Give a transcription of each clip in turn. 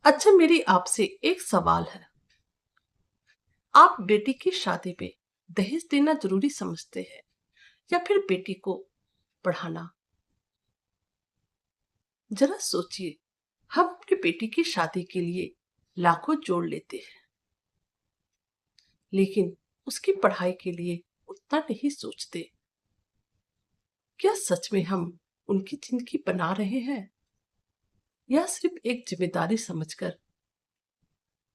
अच्छा, मेरी आपसे एक सवाल है। आप बेटी की शादी में दहेज देना जरूरी समझते हैं या फिर बेटी को पढ़ाना? जरा सोचिए, हम अपनी बेटी की शादी के लिए लाखों जोड़ लेते हैं, लेकिन उसकी पढ़ाई के लिए उतना नहीं सोचते। क्या सच में हम उनकी जिंदगी बना रहे हैं या सिर्फ एक जिम्मेदारी समझकर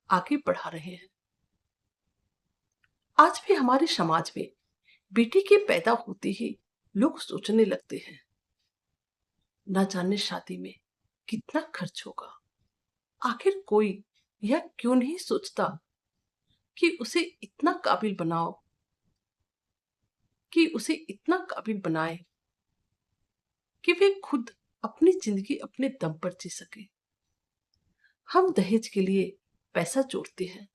आगे बढ़ा रहे हैं? आज भी हमारे समाज में बेटी के पैदा होते ही लोग सोचने लगते हैं, न जाने शादी में कितना खर्च होगा। आखिर कोई यह क्यों नहीं सोचता कि उसे इतना काबिल बनाए कि वे खुद अपनी जिंदगी अपने दम पर जी सके। हम दहेज के लिए पैसा जोड़ते हैं,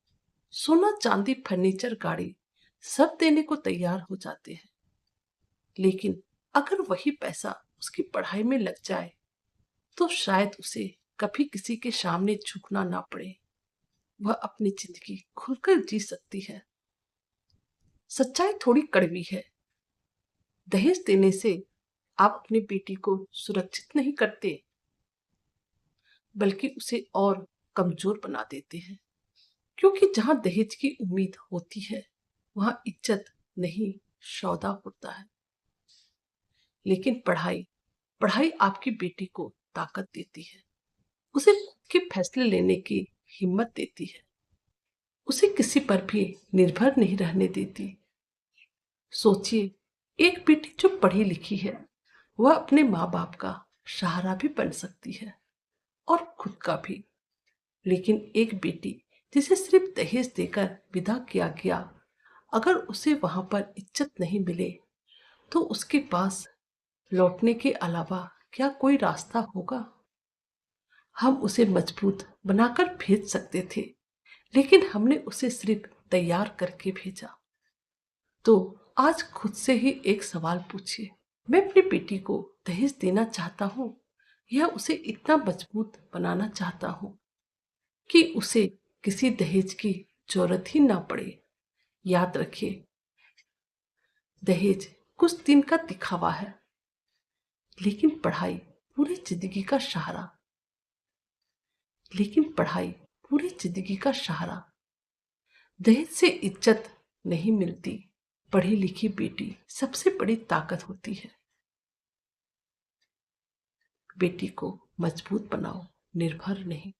सोना चांदी फर्नीचर गाड़ी सब देने को तैयार हो जाते हैं, लेकिन अगर वही पैसा उसकी पढ़ाई में लग जाए तो शायद उसे कभी किसी के सामने झुकना ना पड़े। वह अपनी जिंदगी खुलकर जी सकती है। सच्चाई थोड़ी कड़वी है। दहेज देने से आप अपनी बेटी को सुरक्षित नहीं करते, बल्कि उसे और कमजोर बना देते हैं। क्योंकि जहां दहेज की उम्मीद होती है, वहां इज्जत नहीं, सौदा होता है। लेकिन पढ़ाई पढ़ाई आपकी बेटी को ताकत देती है, उसे खुद के फैसले लेने की हिम्मत देती है, उसे किसी पर भी निर्भर नहीं रहने देती। सोचिए, एक बेटी जो पढ़ी लिखी है, वह अपने माँ बाप का सहारा भी बन सकती है और खुद का भी। लेकिन एक बेटी जिसे सिर्फ दहेज देकर विदा किया गया, अगर उसे वहां पर इज्जत नहीं मिले तो उसके पास लौटने के अलावा क्या कोई रास्ता होगा? हम उसे मजबूत बनाकर भेज सकते थे, लेकिन हमने उसे सिर्फ तैयार करके भेजा। तो आज खुद से ही एक सवाल पूछिए, मैं अपनी बेटी को दहेज देना चाहता हूँ या उसे इतना मजबूत बनाना चाहता हूँ कि उसे किसी दहेज की जरूरत ही ना पड़े। याद रखिए, दहेज कुछ दिन का दिखावा है, लेकिन पढ़ाई पूरी जिंदगी का सहारा लेकिन पढ़ाई पूरी जिंदगी का सहारा। दहेज से इज्जत नहीं मिलती, पढ़ी लिखी बेटी सबसे बड़ी ताकत होती है। बेटी को मजबूत बनाओ, निर्भर नहीं।